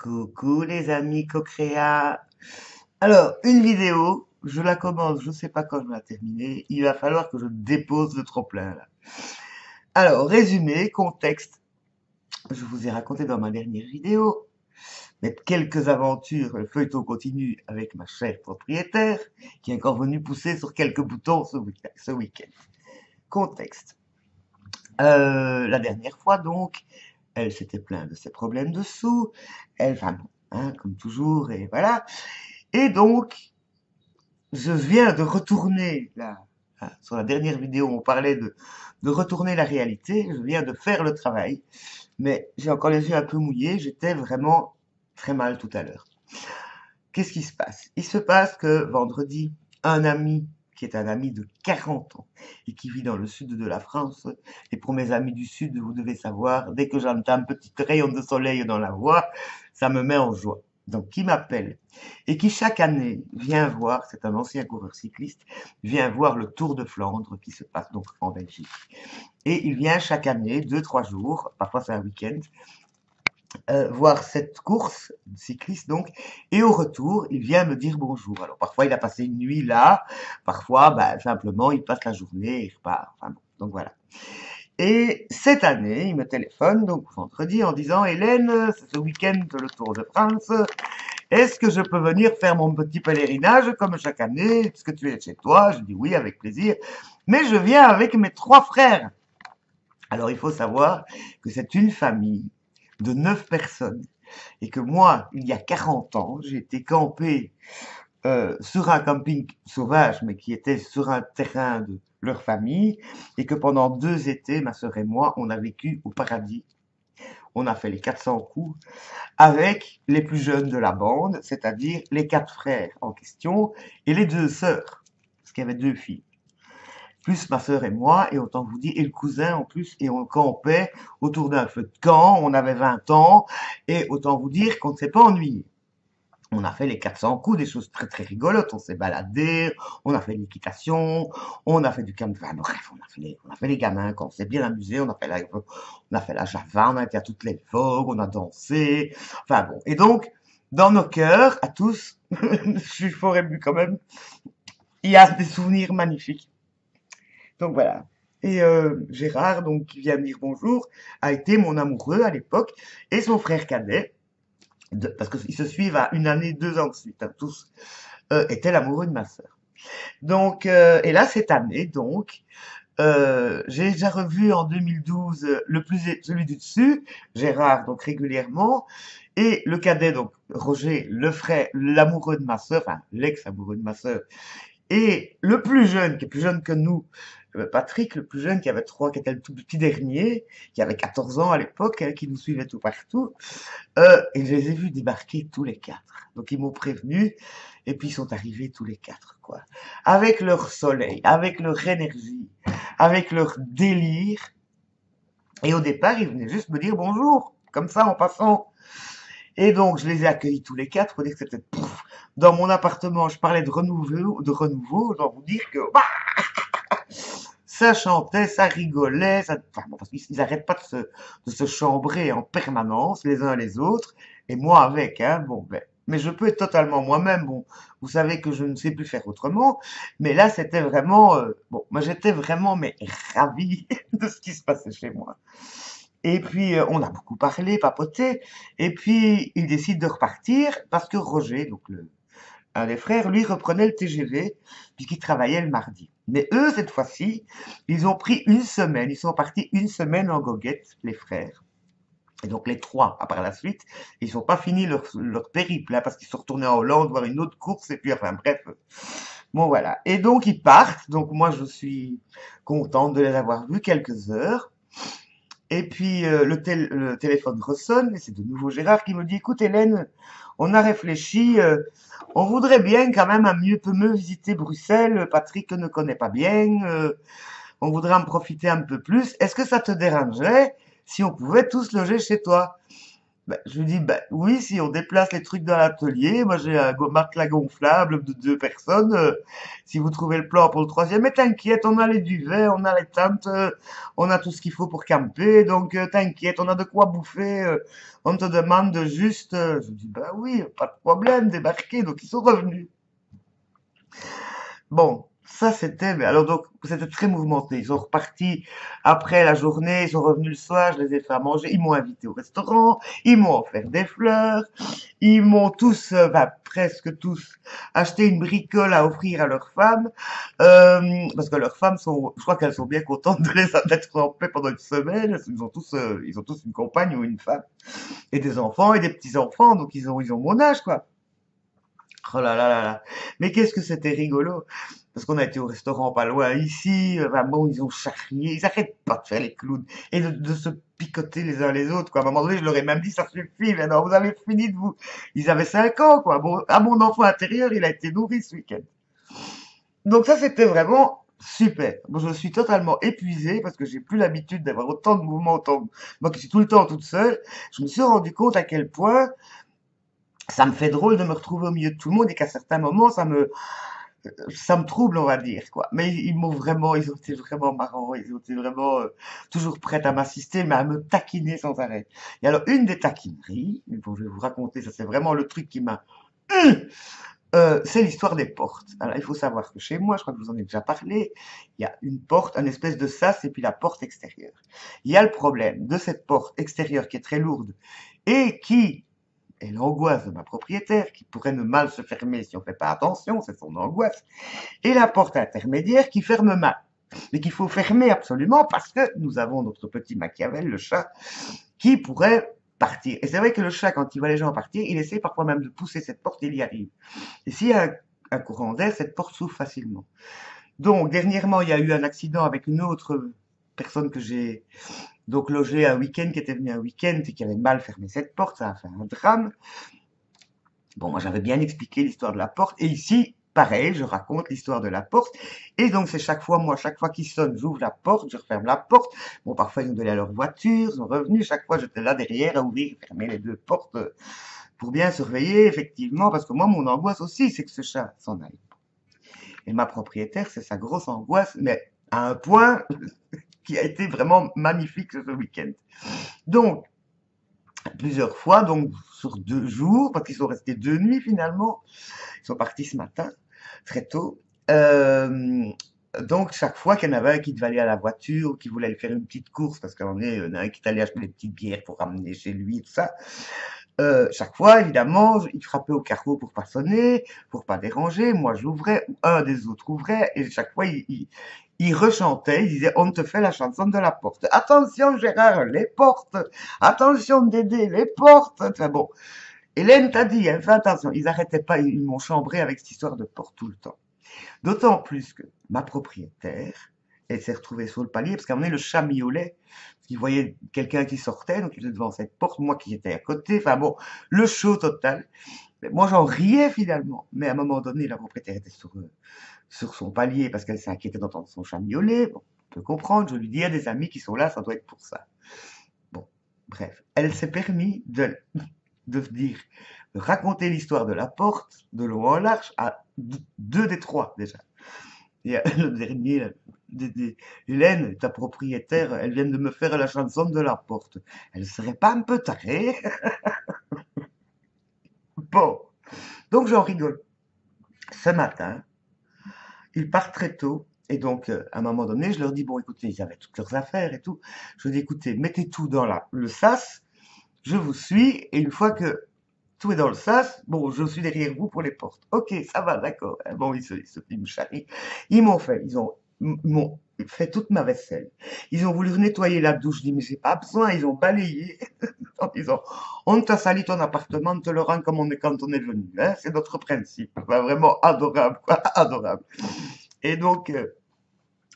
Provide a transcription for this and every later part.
Coucou les amis Cocréa. Alors, une vidéo, je la commence, je sais pas quand je vais la terminer. Il va falloir que je dépose le trop-plein là. Alors, résumé, contexte. Je vous ai raconté dans ma dernière vidéo mes quelques aventures, le feuilleton continue avec ma chère propriétaire, qui est encore venue pousser sur quelques boutons ce week-end. Contexte. La dernière fois donc, elle s'était plainte de ses problèmes de sous. Elle, enfin bon, hein, comme toujours, et voilà. Et donc, je viens de retourner, là, sur la dernière vidéo, on parlait de retourner la réalité. Je viens de faire le travail, mais j'ai encore les yeux un peu mouillés. J'étais vraiment très mal tout à l'heure. Qu'est-ce qui se passe? Il se passe que vendredi, un ami, qui est un ami de 40 ans et qui vit dans le sud de la France, et pour mes amis du sud, vous devez savoir, dès que j'entends un petit rayon de soleil dans la voix, ça me met en joie. Donc, qui m'appelle et qui chaque année vient voir, c'est un ancien coureur cycliste, vient voir le Tour de Flandre qui se passe donc en Belgique. Et il vient chaque année, 2, 3 jours, parfois c'est un week-end, voir cette course cycliste donc, et au retour, il vient me dire bonjour. Alors parfois il a passé une nuit là, parfois bah, simplement il passe la journée et il repart. Enfin, bon, donc voilà. Et cette année, il me téléphone, donc vendredi, en disant Hélène, c'est ce week-end le Tour de France. Est-ce que je peux venir faire mon petit pèlerinage comme chaque année? Est-ce que tu es chez toi? Je dis oui, avec plaisir. Mais je viens avec mes 3 frères. Alors il faut savoir que c'est une famille de 9 personnes et que moi, il y a 40 ans, j'ai été campé sur un camping sauvage, mais qui était sur un terrain de leur famille, et que pendant 2 étés, ma sœur et moi, on a vécu au paradis. On a fait les 400 coups avec les plus jeunes de la bande, c'est-à-dire les 4 frères en question et les 2 sœurs, parce qu'il y avait 2 filles, plus ma sœur et moi, et autant vous dire, et le cousin en plus, et on campait autour d'un feu de camp, on avait 20 ans, et autant vous dire qu'on ne s'est pas ennuyé. On a fait les 400 coups, des choses très très rigolotes, on s'est baladé, on a fait l'équitation, on a fait du camp, enfin, bref, on a fait les gamins, quand on s'est bien amusé, on a fait la java, on a été à toutes les vogues, on a dansé, enfin bon. Et donc, dans nos cœurs, à tous, je suis fort ému quand même, il y a des souvenirs magnifiques. Donc voilà. Et Gérard, donc qui vient me dire bonjour, a été mon amoureux à l'époque, et son frère cadet, parce qu'ils se suivent à 1 année, 2 ans de suite, hein, tous, était l'amoureux de ma sœur. Donc, et là cette année, donc, j'ai déjà revu en 2012 celui du dessus, Gérard, donc régulièrement, et le cadet, donc Roger, le frère, l'amoureux de ma sœur, enfin l'ex-amoureux de ma sœur, et le plus jeune, qui est plus jeune que nous, Patrick, le plus jeune, qui était le tout petit dernier, qui avait 14 ans à l'époque, hein, qui nous suivait tout partout, et je les ai vus débarquer tous les 4. Donc ils m'ont prévenu, et puis ils sont arrivés tous les 4, quoi. Avec leur soleil, avec leur énergie, avec leur délire. Et au départ, ils venaient juste me dire bonjour, comme ça, en passant. Et donc, je les ai accueillis tous les 4, pour dire que c'était dans mon appartement, je parlais de renouveau, je dois vous dire que bah, ça chantait, ça rigolait, enfin, bon, parce qu'ils n'arrêtent pas de se chambrer en permanence, les uns les autres, et moi avec, hein, bon, ben, mais je peux être totalement moi-même, bon, vous savez que je ne sais plus faire autrement, mais là, c'était vraiment, bon, moi j'étais vraiment, mais ravi de ce qui se passait chez moi. Et puis, on a beaucoup parlé, papoté, et puis, ils décident de repartir, parce que Roger, donc un des frères, lui, reprenait le TGV, puisqu'il travaillait le mardi. Mais eux, cette fois-ci, ils ont pris une semaine. Ils sont partis une semaine en goguette, les frères. Et donc les 3, à par la suite, ils n'ont pas fini leur périple, hein, parce qu'ils sont retournés en Hollande voir une autre course, et puis enfin bref. Bon voilà. Et donc ils partent. Donc moi je suis contente de les avoir vus quelques heures. Et puis le téléphone ressonne, et c'est de nouveau Gérard qui me dit, écoute Hélène, on a réfléchi, on voudrait bien quand même un mieux peu mieux visiter Bruxelles, Patrick ne connaît pas bien, on voudrait en profiter un peu plus. Est-ce que ça te dérangerait si on pouvait tous loger chez toi? Je lui dis, bah, oui, si on déplace les trucs dans l'atelier, moi j'ai un matelas gonflable de 2 personnes, si vous trouvez le plan pour le troisième, mais t'inquiète, on a les duvets, on a les tentes, on a tout ce qu'il faut pour camper, donc t'inquiète, on a de quoi bouffer, on te demande de juste, je lui dis, bah oui, pas de problème, débarquer, donc ils sont revenus. Bon, ça c'était, mais alors donc c'était très mouvementé. Ils sont repartis après la journée, ils sont revenus le soir, je les ai fait à manger, ils m'ont invité au restaurant, ils m'ont offert des fleurs, ils m'ont tous, enfin presque tous, acheté une bricole à offrir à leurs femmes, parce que leurs femmes sont, je crois qu'elles sont bien contentes d'être en paix pendant une semaine. Ils ont tous une compagne ou une femme et des enfants et des petits enfants, donc ils ont mon âge quoi. Oh là là là là. Mais qu'est-ce que c'était rigolo. Parce qu'on a été au restaurant pas loin ici, ben bon, ils ont charrié, ils arrêtent pas de faire les clowns et de se picoter les uns les autres, quoi. À un moment donné, je leur ai même dit, ça suffit, maintenant, vous avez fini de vous. Ils avaient 5 ans, quoi. Bon, à mon enfant intérieur, il a été nourri ce week-end. Donc ça, c'était vraiment super. Bon, je suis totalement épuisée parce que j'ai plus l'habitude d'avoir autant de mouvements, moi qui suis tout le temps toute seule. Je me suis rendu compte à quel point ça me fait drôle de me retrouver au milieu de tout le monde et qu'à certains moments, ça me trouble, on va dire, quoi. Mais ils ont été vraiment marrants, ils ont été vraiment toujours prêts à m'assister, mais à me taquiner sans arrêt. Et alors, une des taquineries, mais bon, je vais vous raconter, ça c'est vraiment le truc qui m'a... c'est l'histoire des portes. Alors, il faut savoir que chez moi, je crois que je vous en ai déjà parlé, il y a une porte, un espèce de sas, et puis la porte extérieure. Il y a le problème de cette porte extérieure qui est très lourde et qui et l'angoisse de ma propriétaire, qui pourrait ne mal se fermer si on fait pas attention, c'est son angoisse, et la porte intermédiaire qui ferme mal, mais qu'il faut fermer absolument parce que nous avons notre petit Machiavel, le chat, qui pourrait partir. Et c'est vrai que le chat, quand il voit les gens partir, il essaie parfois même de pousser cette porte, et il y arrive. Et s'il y a un courant d'air, cette porte s'ouvre facilement. Donc, dernièrement, il y a eu un accident avec une autre personne que j'ai donc logé un week-end, qui était venu un week-end et qui avait mal fermé cette porte, ça a fait un drame. Bon, moi j'avais bien expliqué l'histoire de la porte, et ici, pareil, je raconte l'histoire de la porte, et donc c'est chaque fois, moi, chaque fois qu'il sonne, j'ouvre la porte, je referme la porte. Bon, parfois ils ont donné à leur voiture, ils sont revenus, chaque fois j'étais là derrière à ouvrir et fermer les 2 portes pour bien surveiller, effectivement, parce que moi, mon angoisse aussi, c'est que ce chat s'en aille. Et ma propriétaire, c'est sa grosse angoisse, mais à un point qui a été vraiment magnifique ce week-end. Donc, plusieurs fois, donc sur 2 jours, parce qu'ils sont restés 2 nuits finalement. Ils sont partis ce matin, très tôt. Donc chaque fois qu'il y en avait un qui devait aller à la voiture, qui voulait aller faire une petite course, parce qu'à un moment donné, il y en a un qui est allé acheter des petites bières pour ramener chez lui et tout ça. Chaque fois, évidemment, il frappait au carreau pour pas sonner, pour pas déranger. Moi, j'ouvrais, ou un des autres ouvrait, et chaque fois, il rechantait, il disait, on te fait la chanson de la porte. Attention, Gérard, les portes. Attention, Dédé, les portes. Enfin bon. Hélène t'a dit, hein, fais attention. Ils arrêtaient pas, ils m'ont chambré avec cette histoire de porte tout le temps. D'autant plus que ma propriétaire, elle s'est retrouvée sur le palier, parce qu'à un moment donné, le chat miaulait, parce qu'il voyait quelqu'un qui sortait, donc il était devant cette porte, moi qui étais à côté, enfin bon, le show total. Mais moi, j'en riais finalement. Mais à un moment donné, la propriétaire était sur son palier, parce qu'elle s'inquiétait d'entendre son chat miauler. Bon, on peut comprendre, je lui dis, il y a des amis qui sont là, ça doit être pour ça. Bon, bref. Elle s'est permis de dire, de raconter l'histoire de la porte, de long en large, à 2 des 3 déjà. Et le dernier, Hélène, ta propriétaire, elle vient de me faire la chanson de la porte. Elle serait pas un peu tarée? Bon, donc j'en rigole. Ce matin, ils partent très tôt. Et donc, à un moment donné, je leur dis, bon, écoutez, ils avaient toutes leurs affaires et tout. Je leur dis, écoutez, mettez tout dans le sas, je vous suis, et une fois que tout est dans le sas, bon, je suis derrière vous pour les portes. Ok, ça va, d'accord. Bon, ils me charrient. Ils m'ont fait toute ma vaisselle. Ils ont voulu nettoyer la douche. Je dis, mais j'ai pas besoin. Ils ont balayé en disant, on t'a sali ton appartement, on te le rend comme on est quand on est venu. Hein, c'est notre principe. Enfin, vraiment adorable, quoi, adorable. Et donc,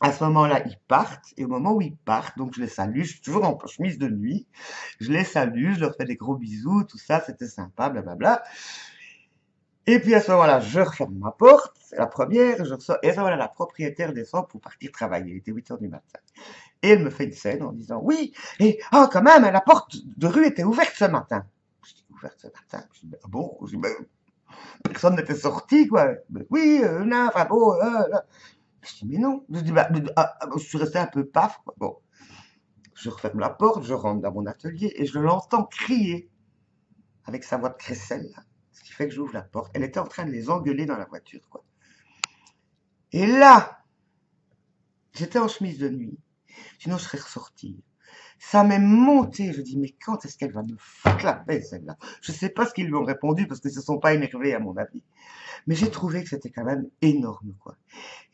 à ce moment-là, ils partent, et au moment où ils partent, donc je les salue, je suis toujours en chemise de nuit, je les salue, je leur fais des gros bisous, tout ça, c'était sympa, blablabla. Et puis à ce moment-là, je referme ma porte, c'est la première, je ressors, et à ce moment-là, la propriétaire descend pour partir travailler, il était 8 heures du matin. Et elle me fait une scène en disant, oui, et, oh, quand même, la porte de rue était ouverte ce matin. Je dis, ouverte ce matin. Je dis, ben, ah bon? Je dis, ben, personne n'était sorti, quoi. Ben, oui, non, enfin bon, là. Je dis, mais non. Je dis, bah, je suis resté un peu paf, quoi. Bon, je referme la porte, je rentre dans mon atelier et je l'entends crier avec sa voix de crécelle, là. Ce qui fait que j'ouvre la porte. Elle était en train de les engueuler dans la voiture, quoi. Et là, j'étais en chemise de nuit. Sinon, je serais ressortie. Ça m'est monté. Je dis, mais quand est-ce qu'elle va me foutre la paix, celle-là? Je sais pas ce qu'ils lui ont répondu parce qu'ils se sont pas énervés, à mon avis. Mais j'ai trouvé que c'était quand même énorme, quoi.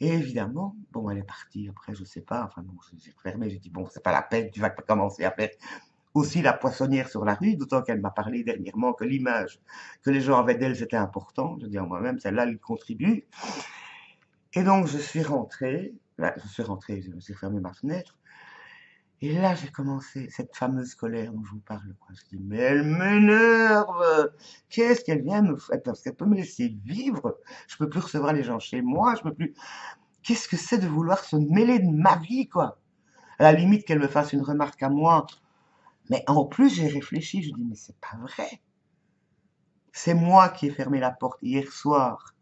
Et évidemment, bon, elle est partie. Après, je sais pas. Enfin, bon, j'ai fermé. J'ai dit, bon, c'est pas la peine. Tu vas commencer à faire aussi la poissonnière sur la rue. D'autant qu'elle m'a parlé dernièrement que l'image que les gens avaient d'elle, c'était important. Je dis en moi-même, celle-là, elle contribue. Et donc, je suis rentré. Là, je suis rentré. Je me suis fermé ma fenêtre. Et là, j'ai commencé cette fameuse colère dont je vous parle, quoi. Je dis, mais elle m'énerve! Qu'est-ce qu'elle vient me faire? Parce qu'elle peut me laisser vivre. Je peux plus recevoir les gens chez moi. Je peux plus. Qu'est-ce que c'est de vouloir se mêler de ma vie, quoi? À la limite qu'elle me fasse une remarque à moi. Mais en plus, j'ai réfléchi. Je dis, mais c'est pas vrai. C'est moi qui ai fermé la porte hier soir.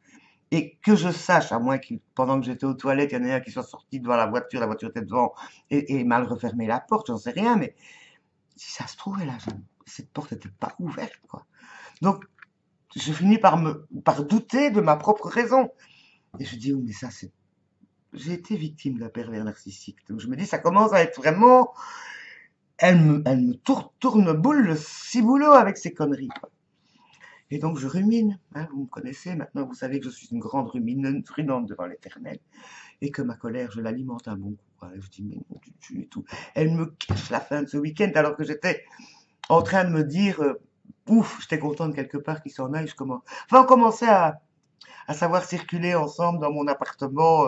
Et que je sache, à moins que pendant que j'étais aux toilettes, il y en ait un qui soit sorti devant la voiture était devant, et mal refermé la porte, j'en sais rien, mais si ça se trouvait là, cette porte n'était pas ouverte, quoi. Donc, je finis par douter de ma propre raison. Et je dis, oui, mais ça, j'ai été victime d'un pervers narcissique. Donc, je me dis, ça commence à être vraiment, elle me tourne boule le ciboulot avec ses conneries, quoi. Et donc, je rumine, hein, vous me connaissez, maintenant, vous savez que je suis une grande ruminante devant l'éternel. Et que ma colère, je l'alimente un bon coup, quoi. Et je dis, mais non, tu et tout. Elle me cache la fin de ce week-end alors que j'étais en train de me dire, ouf, j'étais contente quelque part qu'il s'en aille. Enfin, on commençait à savoir circuler ensemble dans mon appartement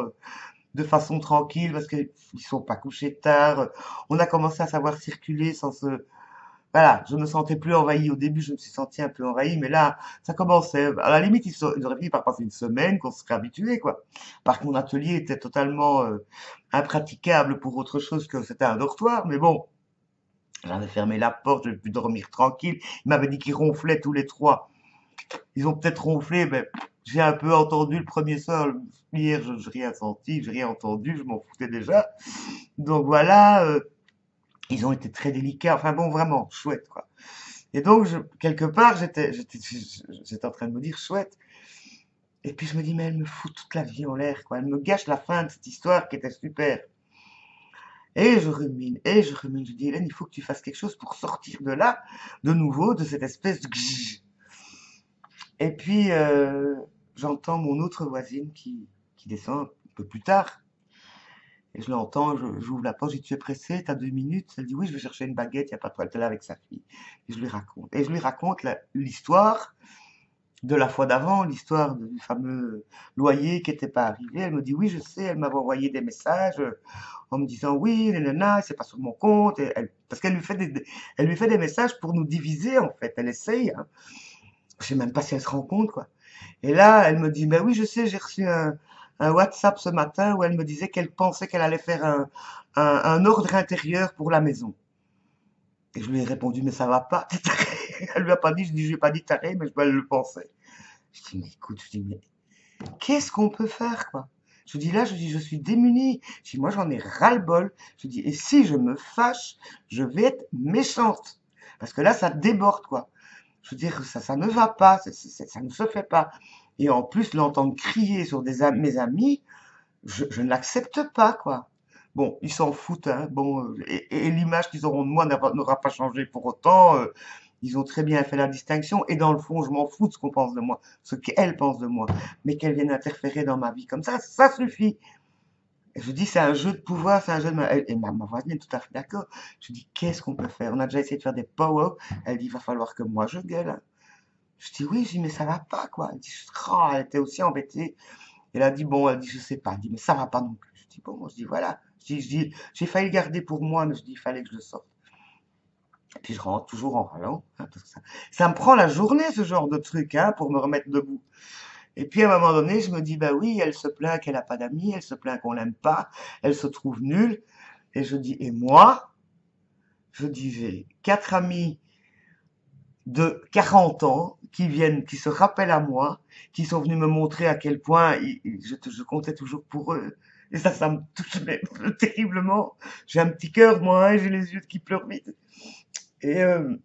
de façon tranquille parce qu'ils sont pas couchés tard. On a commencé à savoir circuler sans se... Voilà, je me sentais plus envahi. Au début, je me suis senti un peu envahi, mais là, ça commençait. À la limite, ils auraient fini par passer une semaine, qu'on serait habitué, quoi. Parce que mon atelier était totalement impraticable pour autre chose que c'était un dortoir, mais bon, j'avais fermé la porte, je pu dormir tranquille. Ils m'avaient dit qu'ils ronflaient tous les trois. Ils ont peut-être ronflé, mais j'ai un peu entendu le premier soir. Hier, je n'ai rien senti, j'ai rien entendu, je m'en foutais déjà. Donc voilà, ils ont été très délicats. Enfin bon, vraiment, chouette, quoi. Et donc, quelque part, j'étais en train de me dire chouette. Et puis je me dis, mais elle me fout toute la vie en l'air, quoi. Elle me gâche la fin de cette histoire qui était super. Et je rumine. Je dis, Hélène, il faut que tu fasses quelque chose pour sortir de là, de nouveau, de cette espèce de gzz. Et puis, j'entends mon autre voisine qui descend un peu plus tard. Et je l'entends, j'ouvre la porte, je dis, tu es pressée, t'as 2 minutes? Elle dit, oui, je vais chercher une baguette, il n'y a pas de problème, elle est là avec sa fille. Et je lui raconte. Et je lui raconte l'histoire de la fois d'avant, l'histoire du fameux loyer qui n'était pas arrivé. Elle me dit, oui, je sais, elle m'avait envoyé des messages en me disant, oui, nanana, c'est pas sur mon compte. Parce qu'elle elle lui fait des messages pour nous diviser, en fait. Elle essaye, hein. Je sais même pas si elle se rend compte, quoi. Et là, elle me dit, ben oui, je sais, j'ai reçu un WhatsApp ce matin où elle me disait qu'elle pensait qu'elle allait faire un ordre intérieur pour la maison. Et je lui ai répondu, mais ça va pas, t'es taré. Elle lui a pas dit, je dis, je lui ai pas dit taré, mais elle le pensait. Je dis, mais écoute, je dis, mais qu'est-ce qu'on peut faire, quoi? Je dis là, je dis, je suis démunie. Je dis, moi, j'en ai ras-le-bol. Je dis, et si je me fâche, je vais être méchante. Parce que là, ça déborde, quoi. Je veux dire, ça ne va pas, ça ne se fait pas. Et en plus, l'entendre crier sur mes amis, je ne l'accepte pas, quoi. Bon, ils s'en foutent, hein. Bon, et l'image qu'ils auront de moi n'aura pas changé pour autant. Ils ont très bien fait la distinction. Et dans le fond, je m'en fous de ce qu'on pense de moi, ce qu'elle pense de moi. Mais qu'elle vienne interférer dans ma vie comme ça suffit. Et je dis, c'est un jeu de pouvoir, c'est un jeu de... Et ma voisine est tout à fait d'accord. Je dis, qu'est-ce qu'on peut faire? On a déjà essayé de faire des power. Elle dit, il va falloir que moi je gueule, hein. Je dis, oui, je dis, mais ça va pas, quoi. Elle dit, oh, elle était aussi embêtée. Elle a dit, bon, elle dit, je sais pas. Elle dit, mais ça va pas non plus. Je dis, bon, je dis, voilà. Je dis, j'ai failli le garder pour moi, mais je dis, il fallait que je le sorte. Et puis je rentre toujours en râlant, hein, parce que ça me prend la journée, ce genre de truc, hein, pour me remettre debout. Et puis à un moment donné, je me dis, bah oui, elle se plaint qu'elle a pas d'amis, elle se plaint qu'on l'aime pas, elle se trouve nulle. Et je dis, et moi, je dis, j'ai 4 amis de 40 ans qui viennent, qui se rappellent à moi, qui sont venus me montrer à quel point je comptais toujours pour eux. Et ça me touche mais, terriblement. J'ai un petit cœur, moi, hein, j'ai les yeux qui pleurent vite. Et, euh,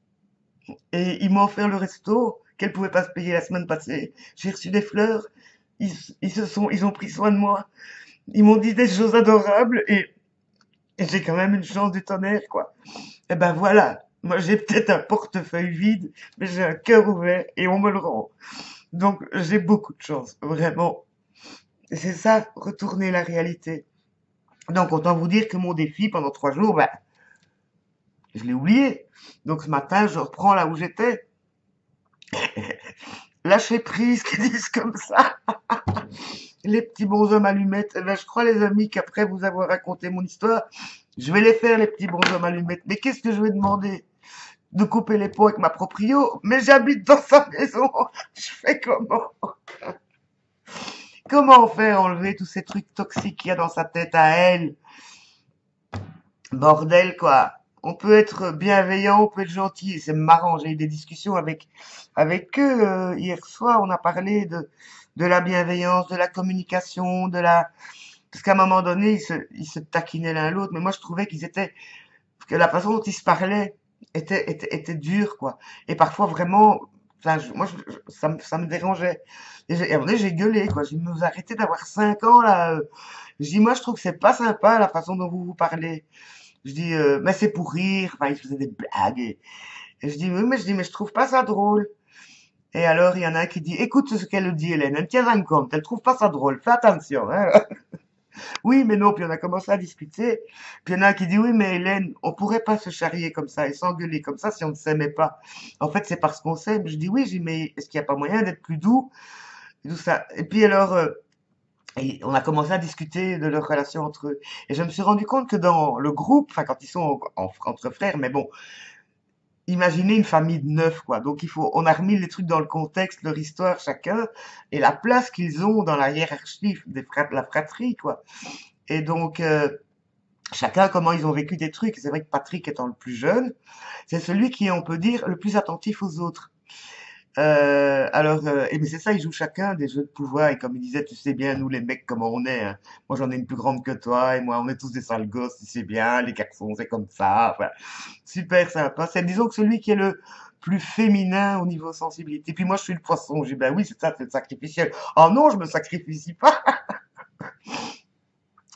et ils m'ont offert le resto qu'elle pouvait pas se payer la semaine passée. J'ai reçu des fleurs. Ils, ils ont pris soin de moi. Ils m'ont dit des choses adorables et j'ai quand même une chance du tonnerre, quoi. Eh ben voilà. Moi, j'ai peut-être un portefeuille vide, mais j'ai un cœur ouvert et on me le rend. Donc, j'ai beaucoup de chance, vraiment. Et c'est ça, retourner la réalité. Donc, autant vous dire que mon défi pendant 3 jours, ben, je l'ai oublié. Donc, ce matin, je reprends là où j'étais. Lâcher prise, qu'ils disent comme ça. Les petits bonshommes allumettes. Eh ben, je crois, les amis, qu'après vous avoir raconté mon histoire, je vais les faire, les petits bonshommes allumettes. Mais qu'est-ce que je vais demander? De couper les pots avec ma proprio? Mais j'habite dans sa maison. Je fais comment? Comment faire enlever tous ces trucs toxiques qu'il y a dans sa tête à elle? Bordel, quoi. On peut être bienveillant, on peut être gentil. C'est marrant, j'ai eu des discussions avec eux hier soir. On a parlé de la bienveillance, de la communication, parce qu'à un moment donné, ils se taquinaient l'un l'autre. Mais moi, je trouvais que la façon dont ils se parlaient était dure, quoi. Et parfois, vraiment, enfin, ça me dérangeait. Et à un moment donné, j'ai gueulé, quoi. J'ai dit, mais vous arrêtez d'avoir 5 ans, là. Je dis, moi, je trouve que c'est pas sympa, la façon dont vous vous parlez. Je dis, mais c'est pour rire. Enfin, il faisait des blagues. Et je dis, oui, mais je trouve pas ça drôle. Et alors, il y en a un qui dit, écoute ce qu'elle dit, Hélène. Elle tient en compte. Elle trouve pas ça drôle. Fais attention, hein. Oui, mais non. Puis on a commencé à discuter. Puis il y en a un qui dit, oui, mais Hélène, on pourrait pas se charrier comme ça et s'engueuler comme ça si on ne s'aimait pas. En fait, c'est parce qu'on s'aime. Je dis, oui, mais est-ce qu'il n'y a pas moyen d'être plus doux? Et tout ça. Et puis alors, et on a commencé à discuter de leur relation entre eux. Et je me suis rendu compte que dans le groupe, enfin quand ils sont entre frères, mais bon, imaginez une famille de 9, quoi. Donc on a remis les trucs dans le contexte, leur histoire chacun, et la place qu'ils ont dans la hiérarchie de la fratrie, quoi. Et donc, chacun comment ils ont vécu des trucs. Et c'est vrai que Patrick étant le plus jeune, c'est celui qui est, on peut dire, le plus attentif aux autres. Et mais c'est ça, ils jouent chacun des jeux de pouvoir. Et comme il disait, tu sais bien, nous les mecs, comment on est. Hein. Moi, j'en ai une plus grande que toi, et moi, on est tous des sales gosses, tu sais bien. Les garçons, c'est comme ça. Enfin, super sympa. C'est, disons que celui qui est le plus féminin au niveau sensibilité. Puis moi, je suis le poisson. J'ai dit, ben oui, c'est ça, c'est le sacrificiel. Oh non, je me sacrifie pas.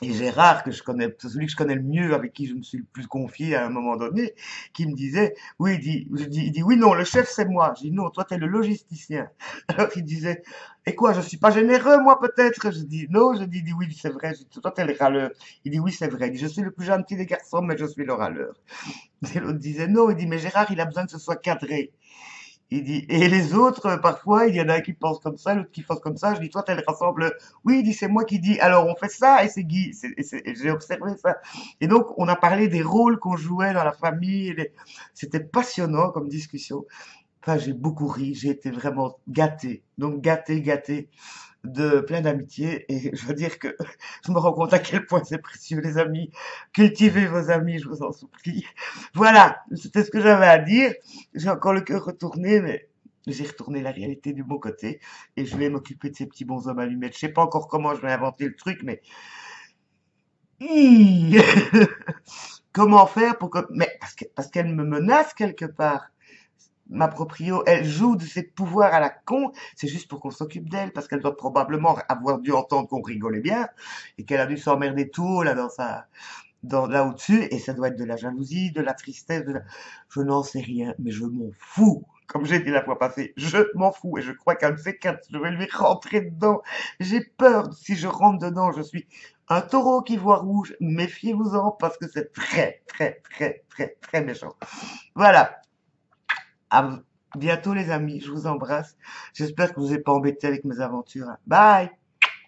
Et Gérard, que je connais, c'est celui que je connais le mieux, avec qui je me suis le plus confié à un moment donné, qui me disait, oui, il dit, oui, non, le chef, c'est moi. Je dis, non, toi, t'es le logisticien. Alors, il disait, et quoi, je suis pas généreux, moi, peut-être? Je dis, non, il dit, oui, c'est vrai. Je dis, toi, t'es le râleur. Il dit, oui, c'est vrai. Il dit, je suis le plus gentil des garçons, mais je suis le râleur. Et l'autre disait, non, il dit, mais Gérard, il a besoin que ce soit cadré. Il dit, et les autres, parfois, il y en a un qui pense comme ça, l'autre qui pense comme ça. Je dis, toi, t'as le rassemble. Oui, il dit, c'est moi qui dis, alors on fait ça, et c'est Guy. Et j'ai observé ça. Et donc, on a parlé des rôles qu'on jouait dans la famille. C'était passionnant comme discussion. Enfin, j'ai beaucoup ri, j'ai été vraiment gâté. Donc, gâté, gâté de plein d'amitié. Et je veux dire que je me rends compte à quel point c'est précieux, les amis. Cultivez vos amis, je vous en supplie. Voilà, c'était ce que j'avais à dire. J'ai encore le cœur retourné, mais j'ai retourné la réalité du bon côté. Et je vais m'occuper de ces petits bonshommes allumettes. Je sais pas encore comment je vais inventer le truc, mais Hi comment faire pour que... Mais parce qu'elle me menace quelque part. Ma proprio, elle joue de ses pouvoirs à la con, c'est juste pour qu'on s'occupe d'elle, parce qu'elle doit probablement avoir dû entendre qu'on rigolait bien, et qu'elle a dû s'emmerder tout haut, là, là au-dessus, et ça doit être de la jalousie, de la tristesse, je n'en sais rien, mais je m'en fous. Comme j'ai dit la fois passée, je m'en fous, et je crois qu'un de ces quatre, je vais lui rentrer dedans. J'ai peur, si je rentre dedans, je suis un taureau qui voit rouge, méfiez-vous-en, parce que c'est très, très, très, très, très méchant. Voilà. À bientôt les amis, je vous embrasse. J'espère que vous n'avez pas embêté avec mes aventures. Bye!